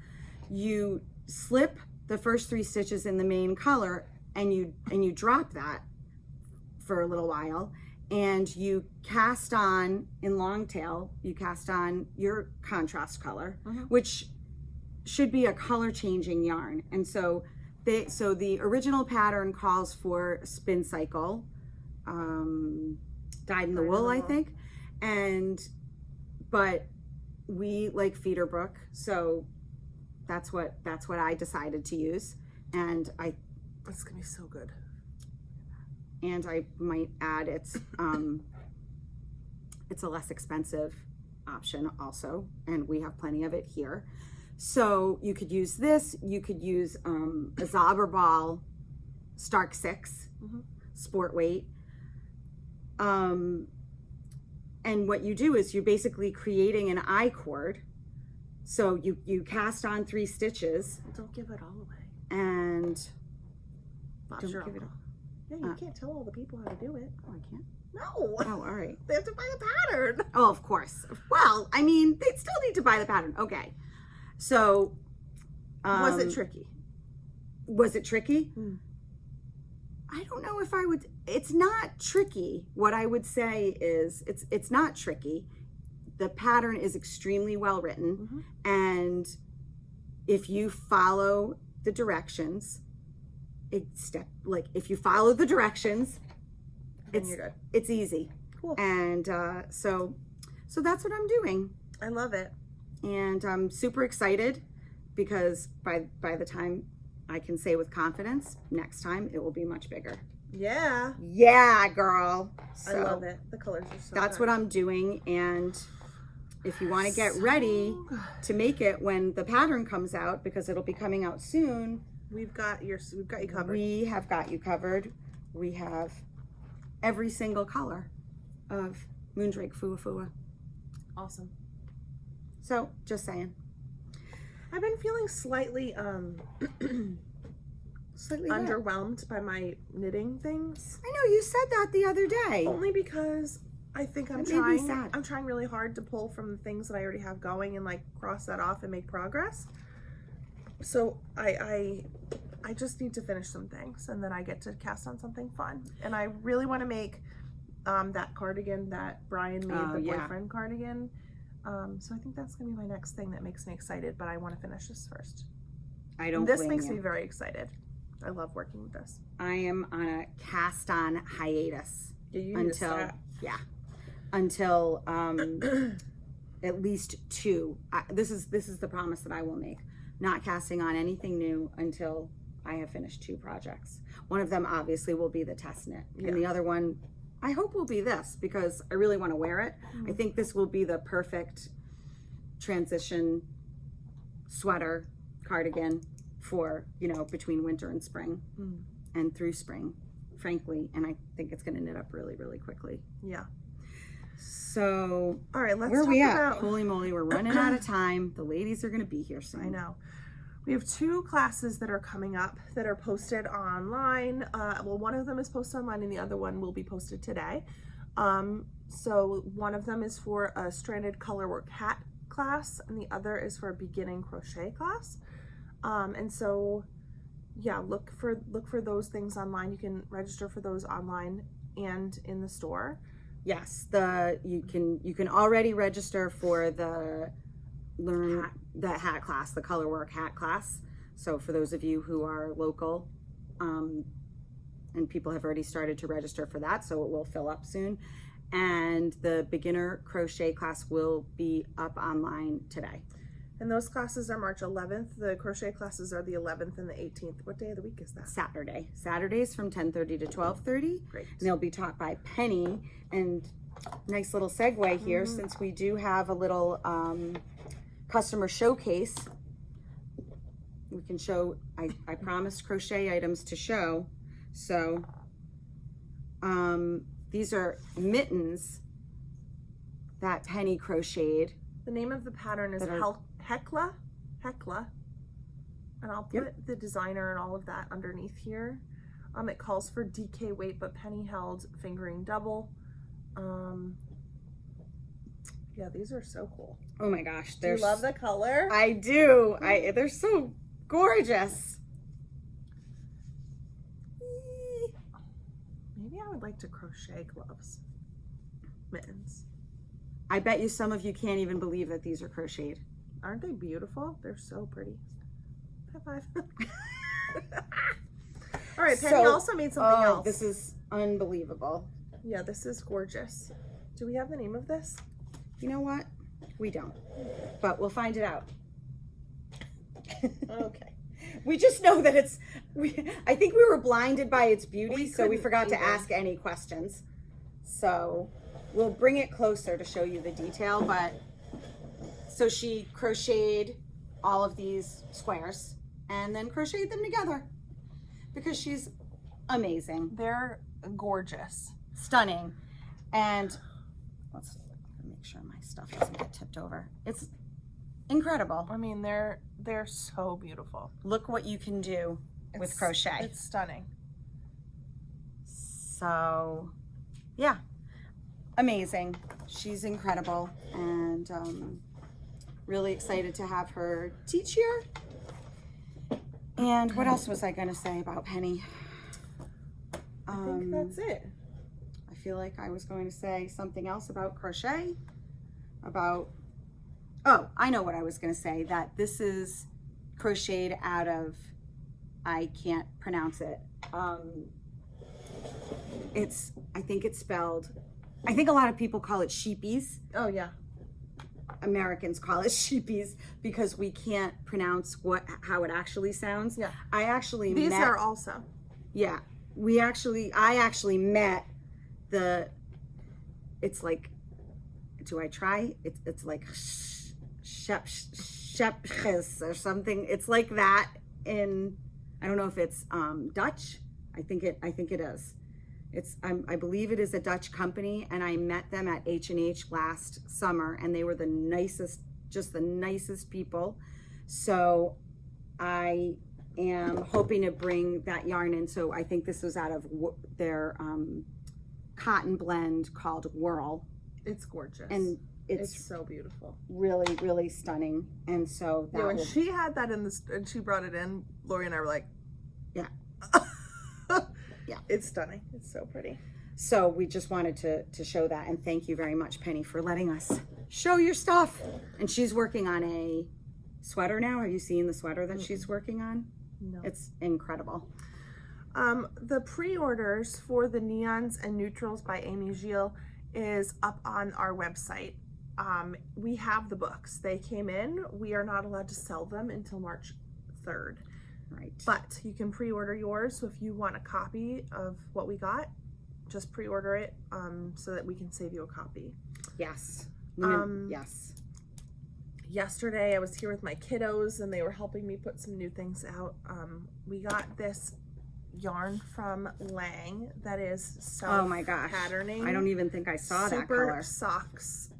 you slip the first 3 stitches in the main color, and you drop that for a little while, and you cast on in long tail. You cast on your contrast color, which should be a color changing yarn. And so the original pattern calls for spin cycle, dyed in the wool, I think, but we like Feederbrook, so that's what I decided to use, and it's gonna be so good. And I might add it's a less expensive option also, and we have plenty of it here. So you could use this, you could use a Zauberball Stark 6 sport weight. And what you do is you're basically creating an I-cord. So you cast on 3 stitches. Don't give it all away. And Not don't sure give it all. Yeah, you can't tell all the people how to do it. Oh, I can't? No. Oh, all right. They have to buy the pattern. Oh, of course. Well, I mean, they'd still need to buy the pattern. Okay. So, was it tricky? Was it tricky? I don't know if I would. It's not tricky. What I would say is it's not tricky. The pattern is extremely well written, and if you follow the directions, if you follow the directions, it's easy. Cool. And so that's what I'm doing. I love it. And I'm super excited because by the time I can say with confidence, next time it will be much bigger. Yeah. Yeah, girl. So I love it. The colors are so that's good. what I'm doing. And if you want to get ready to make it when the pattern comes out, because it'll be coming out soon, we've got you covered. We have got you covered. We have every single color of Moondrake Fuwa. Awesome. So, just saying. I've been feeling slightly Slightly underwhelmed by my knitting things. I know you said that the other day. Only because I think I'm trying really hard to pull from the things that I already have going and like cross that off and make progress. So I just need to finish some things, and then I get to cast on something fun. And I really want to make that cardigan that Brian made, the boyfriend cardigan. So I think that's gonna be my next thing that makes me excited, but I want to finish this first. This makes me very excited. I love working with this. I am on a cast on hiatus until at least 2. This is the promise that I will make. Not casting on anything new until I have finished 2 projects. One of them obviously will be the test knit, and the other one I hope will be this, because I really want to wear it. I think this will be the perfect transition sweater cardigan for, you know, between winter and spring and through spring, frankly. And I think it's going to knit up really, really quickly. Yeah. So, all right, let's where are talk we at? about... Holy moly, we're running out of time. The ladies are going to be here soon. I know. We have 2 classes that are coming up that are posted online. Well, one of them is posted online and the other one will be posted today. So one of them is for a stranded colorwork hat class and the other is for a beginning crochet class. And so, yeah, look for those things online. You can register for those online and in the store. Yes, you can already register for the hat class, the colorwork hat class. So for those of you who are local, and people have already started to register for that, so it will fill up soon. And the beginner crochet class will be up online today. And those classes are March 11th. The crochet classes are the 11th and the 18th. What day of the week is that? Saturday. Saturdays from 10:30 to 12:30. Great. And they'll be taught by Penny. And nice little segue here, since we do have a little customer showcase. We can show, I promised crochet items to show. So these are mittens that Penny crocheted. The name of the pattern is Hekla, and I'll put the designer and all of that underneath here. It calls for DK weight, but Penny held fingering double. Yeah, these are so cool. Oh my gosh, do you love the color? I do. They're so gorgeous. Maybe I would like to crochet gloves, mittens. I bet you some of you can't even believe that these are crocheted. Aren't they beautiful? They're so pretty. High five. All right, Penny also made something else. This is unbelievable. Yeah, this is gorgeous. Do we have the name of this? You know what? We don't, but we'll find it out. Okay. We just know that I think we were blinded by its beauty, so we forgot to ask any questions. So we'll bring it closer to show you the detail, but so she crocheted all of these squares and then crocheted them together because she's amazing. They're gorgeous. Stunning. And let's make sure my stuff doesn't get tipped over. It's incredible. I mean, they're so beautiful. Look what you can do with crochet. It's stunning. So, yeah, amazing. She's incredible, and really excited to have her teach here. And what else was I going to say about Penny? I think that's it. I feel like I was going to say something else about crochet. Oh, I know what I was going to say, that this is crocheted out of, I can't pronounce it. I think it's spelled, I think a lot of people call it sheepies. Oh, yeah. Americans call it sheepies because we can't pronounce how it actually sounds. Yeah. These are also. Yeah. I actually met it's like, do I try? It's like shepches or something. It's like that in, I don't know if it's Dutch. I think it is. I believe it is a Dutch company, and I met them at H&H last summer, and they were the nicest people. So I am hoping to bring that yarn in. So I think this was out of their cotton blend called Whirl. It's gorgeous. And it's so beautiful. Really, really stunning. And so that when she had that in this, and she brought it in, Lori and I were like, yeah. Yeah. It's stunning. It's so pretty. So we just wanted to show that, and thank you very much, Penny, for letting us show your stuff. And she's working on a sweater now. Have you seen the sweater that she's working on? No. It's incredible. The pre-orders for the Neons and Neutrals by Amy Gilles is up on our website. We have the books. They came in. We are not allowed to sell them until March 3rd. Right. But you can pre-order yours. So if you want a copy of what we got, just pre-order it so that we can save you a copy. Yes. Yes. Yesterday I was here with my kiddos and they were helping me put some new things out. We got this yarn from Lang that is self Oh my gosh. patterning. I don't even think I saw that Super color. soxx.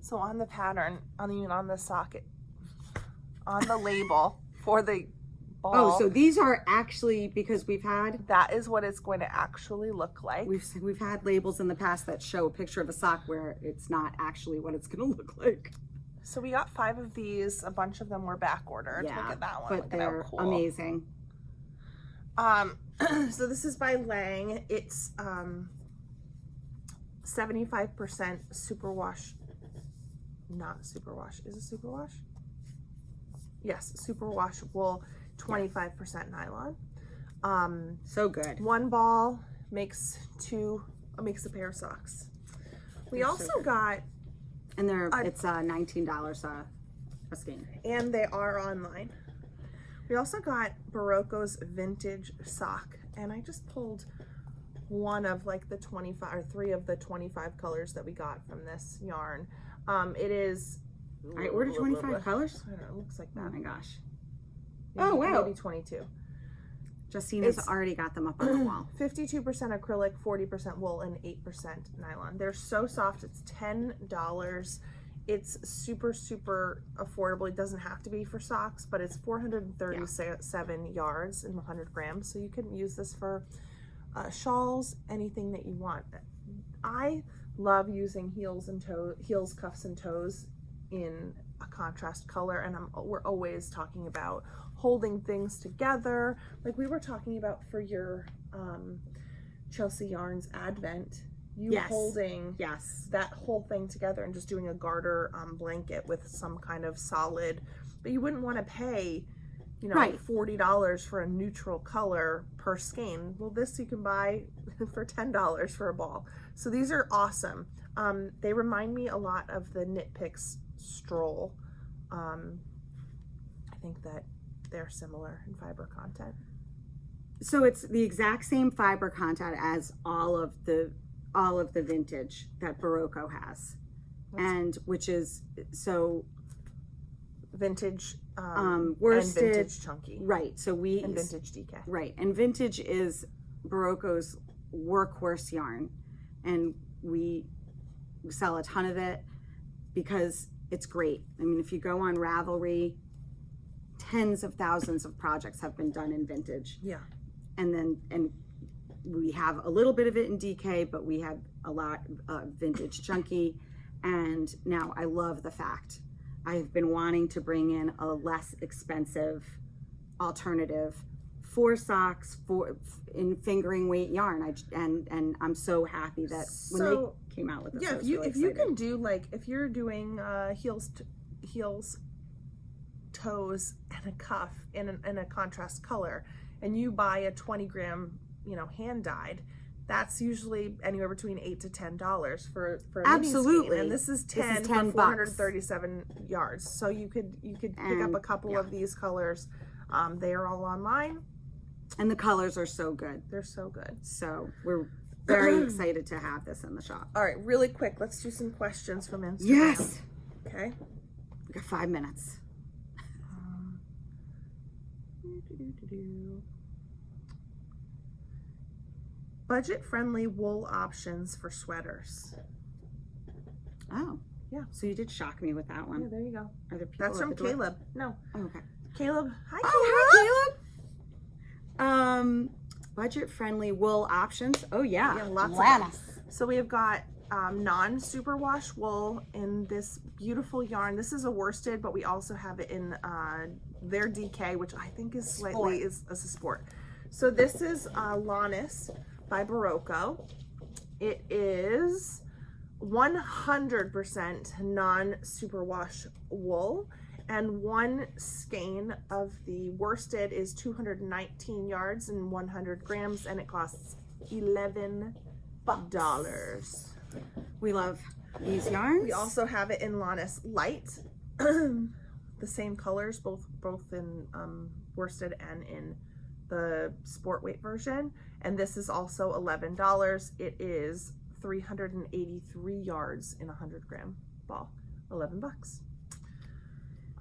So on the pattern, on the socket, on the label for the ball. Oh, so these are actually, because we've had that is what it's going to actually look like. we've had labels in the past that show a picture of a sock where it's not actually what it's going to look like. So we got 5 of these. A bunch of them were back ordered. Yeah, Look at that one. but Look at they're how cool. amazing. So this is by Lang. It's 75% superwash. Not superwash. Is it superwash? Yes, superwash wool, 25% nylon. So good. One ball makes a pair of socks. We They're so also good. got, And it's $19 a skein. and they are online. We also got Barocco's vintage sock, and I just pulled one of like the 25 or 3 of the 25 colors that we got from this yarn. It is. I ordered 25 colors? I don't know, it looks like Oh that. my gosh. Maybe, Oh, wow. Maybe 22. Justine has It's- already got them up on the wall. 52% acrylic, 40% wool, and 8% nylon. They're so soft. It's $10. It's super, super affordable. It doesn't have to be for socks, but it's 437 yards and 100 grams. So you can use this for shawls, anything that you want. I love using heels, cuffs, and toes in a contrast color, and we're always talking about holding things together, like we were talking about for your Chelsea Yarns Advent. Yes. Holding Yes. that whole thing together and just doing a garter blanket with some kind of solid, but you wouldn't want to pay, Right. $40 for a neutral color per skein. Well, this you can buy for $10 for a ball. So these are awesome. They remind me a lot of the Knit Picks Stroll. I think that they're similar in fiber content. So it's the exact same fiber content as all of the vintage that Barocco has. And which is so vintage worsted, and vintage chunky. Right. So and vintage DK. Right. And vintage is Barocco's workhorse yarn, and we sell a ton of it because it's great. I mean, if you go on Ravelry, tens of thousands of projects have been done in vintage. Yeah. And we have a little bit of it in DK, but we have a lot of vintage chunky. And now I love the fact I've been wanting to bring in a less expensive alternative for socks in fingering weight yarn. And I'm so happy that when they came out with this. Yeah, I was really if you excited. can do, like, if you're doing heels, toes, and a cuff in a contrast color, and you buy a 20 gram, hand dyed, that's usually anywhere between $8 to $10 for a Absolutely. mini skein. And this is 10 $10 for 437 yards. So you could pick up a couple of these colors. They are all online. And the colors are so good. They're so good. So we're very excited to have this in the shop. All right, really quick, let's do some questions from Instagram. Yes. Okay. We got 5 minutes. Budget-friendly wool options for sweaters. Oh. Yeah. So you did shock me with that one. Yeah, there you go. Are there people That's at from the door? Caleb. No. Oh, okay. Caleb. Hi, Oh, hi, Caleb. Budget-friendly wool options. Oh, yeah. Yeah, lots of Lana. them. So we have got non-superwash wool in this beautiful yarn. This is a worsted, but we also have it in their DK, which I think is slightly is a sport. So this is Lana's by Barocco. It is 100% non-superwash wool, and one skein of the worsted is 219 yards and 100 grams, and it costs $11. We love these yarns. We also have it in Lana's Light, the same colors, both in worsted and in the sport weight version, And this is also $11. It is 383 yards in a 100-gram ball. $11.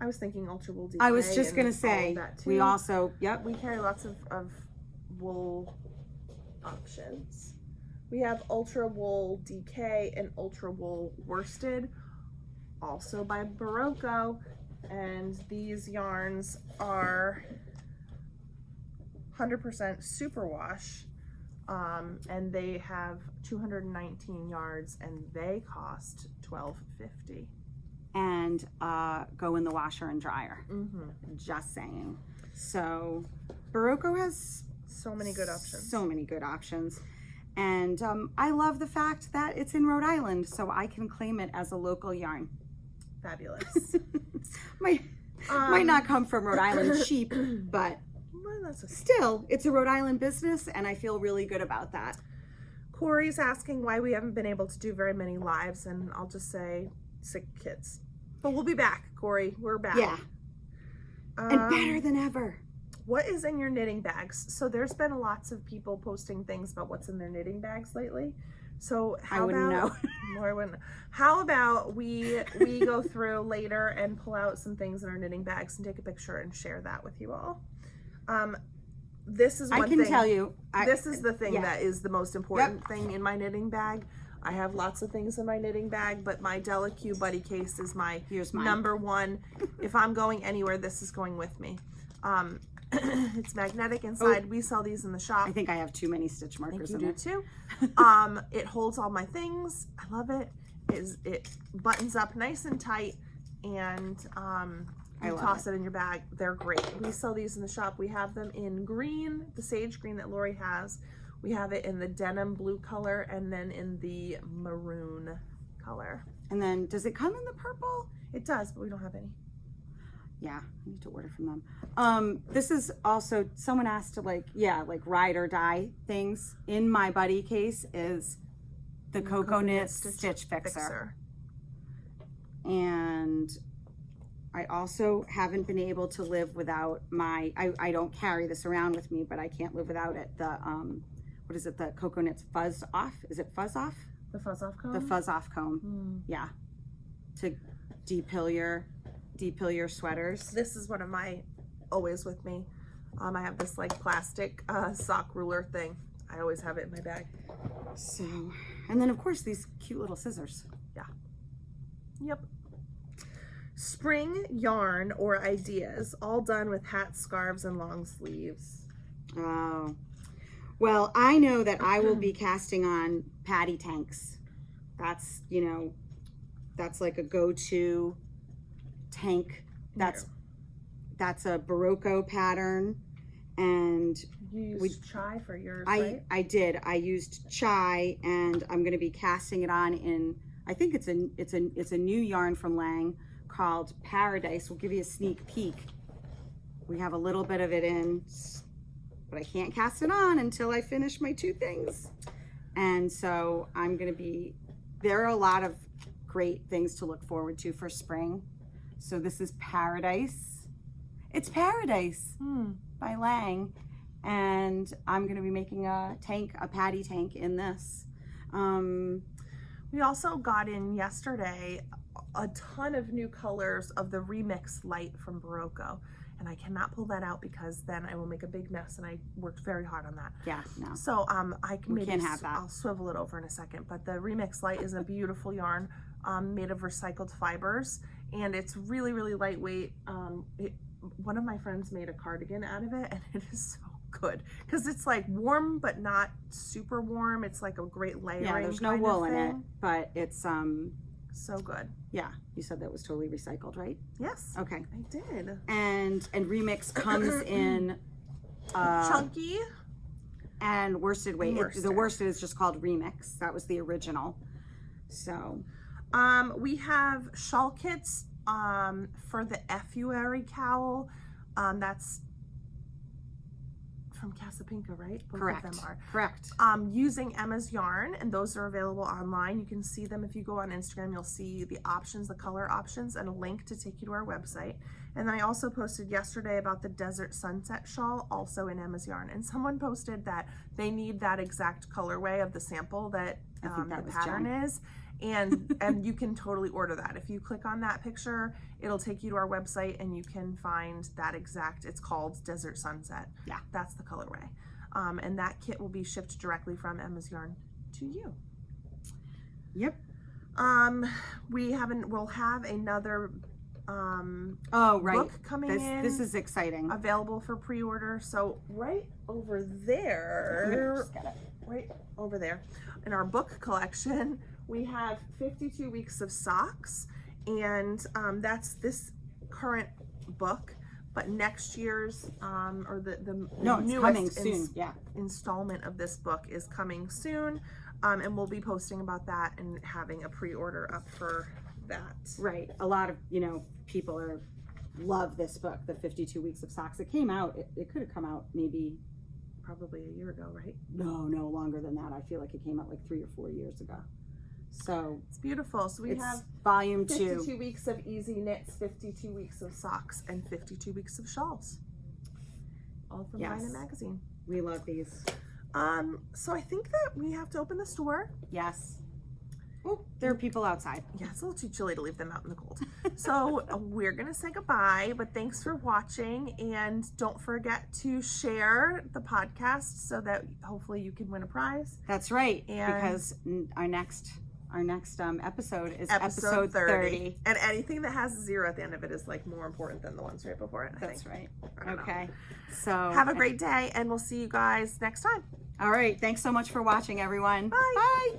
I was thinking ultra wool DK. I was just gonna say we also we carry lots of wool options. We have ultra wool DK and ultra wool worsted, also by Barocco, and these yarns are 100% superwash, and they have 219 yards, and they cost $12.50. And go in the washer and dryer. Mm-hmm. Just saying. So Barocco has so many good options. So many good options. And I love the fact that it's in Rhode Island, so I can claim it as a local yarn. Fabulous. Might not come from Rhode Island sheep, but still, it's a Rhode Island business, and I feel really good about that. Corey's asking why we haven't been able to do very many lives, and I'll just say sick kids. But we'll be back, Corey. We're back. Yeah. And better than ever. What is in your knitting bags? So there's been lots of people posting things about what's in their knitting bags lately. So how about how about we go through later and pull out some things in our knitting bags and take a picture and share that with you all. This is one thing. I can tell you. This is the thing that is the most important thing in my knitting bag. I have lots of things in my knitting bag, but my DelaQ Buddy case is my number one. If I'm going anywhere, this is going with me. It's magnetic inside. We sell these in the shop. I think I have too many stitch markers in there. You do too. It holds all my things. I love it. It buttons up nice and tight, and you toss it in your bag. They're great. We sell these in the shop. We have them in green, the sage green that Lori has. We have it in the denim blue color, and then in the maroon color. And then, does it come in the purple? It does, but we don't have any. Yeah, I need to order from them. This is also, someone asked to like ride or die things. In my buddy case is the Cocoa Knit Stitch Fixer. And I also haven't been able to live without my, I don't carry this around with me, but I can't live without it. The, what is it? The Cocoa Knit's Fuzz Off? Is it Fuzz Off? The Fuzz Off comb? The Fuzz Off comb. Yeah. To depill your sweaters. This is one of my always with me. I have this like plastic sock ruler thing. I always have it in my bag. So, and then of course these cute little scissors. Yeah. Yep. Spring yarn or ideas, all done with hats, scarves, and long sleeves. Oh. Well, I know that I will be casting on patty tanks. That's, that's like a go-to tank. That's a Barocco pattern, and you used chai for yours, right? I did. I used chai, and I'm going to be casting it on in. I think it's a new yarn from Lang called Paradise. We'll give you a sneak peek. We have a little bit of it in, but I can't cast it on until I finish my two things. And so I'm going to be. There are a lot of great things to look forward to for spring. So this is Paradise. It's Paradise by Lang. And I'm going to be making a patty tank in this. We also got in yesterday a ton of new colors of the Remix Light from Barocco. And I cannot pull that out because then I will make a big mess, and I worked very hard on that. Yeah, no. So I can maybe have that. I'll swivel it over in a second. But the Remix Light is a beautiful yarn made of recycled fibers, and it's really, really lightweight. One of my friends made a cardigan out of it, and it is so good because it's like warm but not super warm. It's like a great layering. Yeah, there's no wool in it, but it's so good. Yeah, you said that was totally recycled, right? Yes. Okay. I did. And Remix comes in chunky and worsted weight. The worsted is just called Remix. That was the original. So we have shawl kits for the Efuary cowl. That's from Casapinka, right? Both Correct. of them are. Correct. Using Emma's yarn, and those are available online. You can see them if you go on Instagram. You'll see the options, the color options, and a link to take you to our website. And then I also posted yesterday about the Desert Sunset shawl, also in Emma's yarn. And someone posted that they need that exact colorway of the sample that the pattern is. And you can totally order that. If you click on that picture, it'll take you to our website and you can find that exact, it's called Desert Sunset. Yeah. That's the colorway. And that kit will be shipped directly from Emma's Yarn to you. Yep. We'll have another book coming in. This is exciting. Available for pre-order. So right over there, right over there in our book collection, we have 52 weeks of soxx, and that's this current book. But next year's or the newest installment of this book is coming soon, and we'll be posting about that and having a pre-order up for that. Right. A lot of people love this book, the 52 weeks of soxx. It came out. It could have come out probably a year ago, right? No, longer than that. I feel like it came out like 3 or 4 years ago. So it's beautiful. So we have volume 52 weeks of easy knits, 52 weeks of soxx, and 52 weeks of shawls. All from Lana magazine. We love these. So I think that we have to open the store. Yes. Oh, there are people outside. Yeah, it's a little too chilly to leave them out in the cold. So we're going to say goodbye, but thanks for watching. And don't forget to share the podcast so that hopefully you can win a prize. That's right. And because our next episode is episode 30. And anything that has a 0 at the end of it is like more important than the ones right before it. That's right. Okay. So have a great day, and we'll see you guys next time. All right. Thanks so much for watching, everyone. Bye. Bye.